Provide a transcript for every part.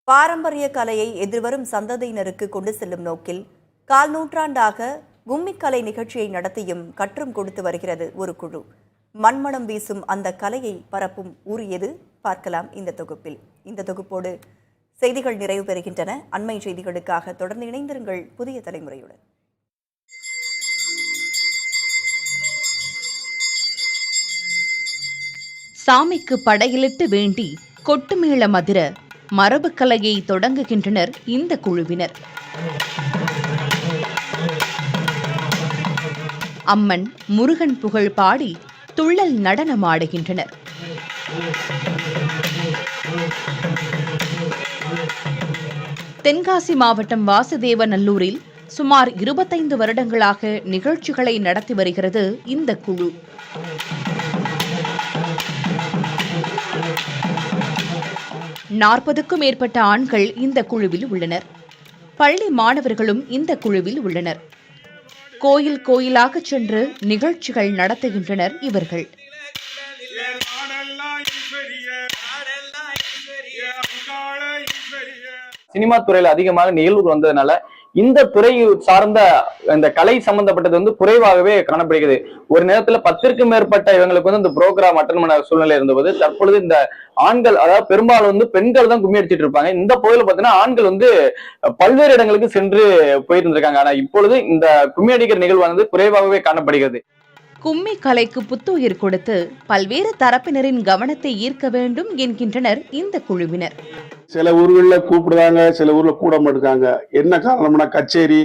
பாரம்பரிய கலையை எதிர்வரும் சந்ததியினருக்கு கொண்டு செல்லும் நோக்கில் கால் நூற்றாண்டாக கும்மிக்கலை நிகழ்ச்சியை நடத்தியும் கற்றும் கொடுத்து வருகிறது ஒரு குழு. மண்மணம் வீசும் அந்த கலையை பரப்பும் ஊர் எது பார்க்கலாம் இந்த தொகுப்பில். இந்த தொகுப்போடு செய்திகள் நிறைவு பெறுகின்றன. அண்மை செய்திகளுக்காக தொடர்ந்து இணைந்திருங்கள் புதிய தலைமுறையுடன். சாமிக்கு படையிலிட்டு வேண்டி கொட்டுமேள மதிர மரபுக்கலையை தொடங்குகின்றனர் இந்த குழுவினர். அம்மன் முருகன் புகழ் பாடி துள்ளல் நடனமாடுகின்றனர். தென்காசி மாவட்டம் வாசுதேவநல்லூரில் சுமார் 25 வருடங்களாக நிகழ்ச்சிகளை நடத்தி வருகிறது இந்த குழு. நாற்பதுக்கும் மேற்பட்ட ஆண்கள் இந்த குழுவில் உள்ளனர். பள்ளி மாணவர்களும் இந்த குழுவில் உள்ளனர். கோயில் கோயிலாக சென்று நிகழ்ச்சிகள் நடத்துகின்றனர் இவர்கள். சினிமா துறையில அதிகமாக நிகழ்வுகள் வந்ததுனால இந்த துறை சார்ந்த இந்த கலை சம்பந்தப்பட்டது குறைவாகவே காணப்படுகிறது. ஒரு நேரத்துல 10க்கும் மேற்பட்ட இவங்களுக்கு இந்த ப்ரோக்ராம் அட்டன் பண்ண சூழ்நிலை இருந்தபோது தற்பொழுது இந்த ஆண்கள், அதாவது பெரும்பாலும் பெண்கள் தான் கும்மி அடிச்சிட்டு இருப்பாங்க. இந்த பகுதியில் பாத்தீங்கன்னா ஆண்கள் பல்வேறு இடங்களுக்கு சென்று போயிட்டு இருந்திருக்காங்க. ஆனா இப்பொழுது இந்த கும்மி அடிக்கிற நிகழ்வானது குறைவாகவே காணப்படுகிறது. கும்மி கலைக்கு புத்துயிர் கொடுத்து பல்வேறு தரப்பினரின் கவனத்தை ஈர்க்க வேண்டும் என்கின்றனர் இந்த குழுவினர். சில ஊர்களில் கூப்பிடுறாங்க, சில ஊர்ல கூட மாட்டாங்க. என்ன காரணம்னா கச்சேரி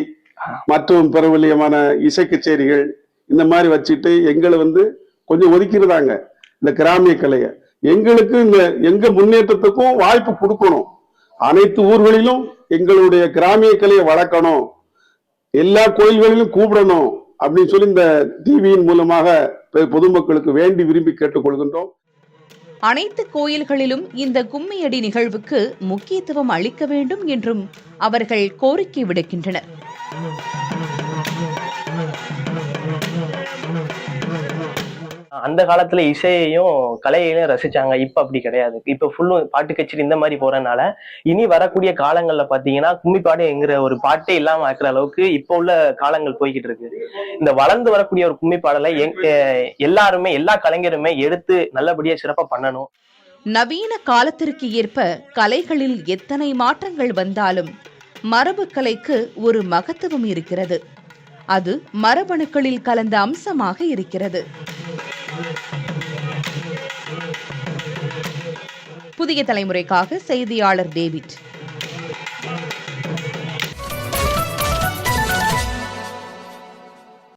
மற்றும் பிரபலியமான இசை கச்சேரிகள் இந்த மாதிரி வச்சுட்டு எங்களை கொஞ்சம் ஒதுக்கிடுறாங்க. இந்த கிராமிய கலையை எங்களுக்கு எங்க முன்னேற்றத்துக்கும் வாய்ப்பு கொடுக்கணும். அனைத்து ஊர்களிலும் எங்களுடைய கிராமிய கலையை வளர்க்கணும், எல்லா கோயில்களிலும் கூப்பிடணும் அப்படின்னு சொல்லி இந்த டிவியின் மூலமாக பொதுமக்களுக்கு வேண்டி விரும்பி கேட்டுக்கொள்கின்றோம். அனைத்து கோயில்களிலும் இந்த கும்மியடி நிகழ்வுக்கு முக்கியத்துவம் அளிக்க வேண்டும் என்றும் அவர்கள் கோரிக்கை விடுக்கின்றனர். அந்த காலத்துல இசையையும் கலையையும் ரசிச்சாங்க. இப்ப அப்படி கிடையாது. இப்ப ஃபுல்லும் பாட்டு கச்சேரி இந்த மாதிரி போறதுனால இனி வரக்கூடிய காலங்கள்ல பாத்தீங்கன்னா கும்மிப்பாடு என்கிற ஒரு பாட்டே இல்லாம ஆக்குற அளவுக்கு இப்ப உள்ள காலங்கள் போய்கிட்டு இருக்கு. இந்த வளர்ந்து வரக்கூடிய ஒரு கும்மிப்பாடலை எல்லாருமே, எல்லா கலைஞருமே எடுத்து நல்லபடியா சிறப்பா பண்ணணும். நவீன காலத்திற்கு ஏற்ப கலைகளில் எத்தனை மாற்றங்கள் வந்தாலும் மரபு கலைக்கு ஒரு மகத்துவம் இருக்கிறது. அது மரபணுக்களில் கலந்த அம்சமாக இருக்கிறது. புதிய தலைமுறைக்காக செய்தியாளர் டேவிட்.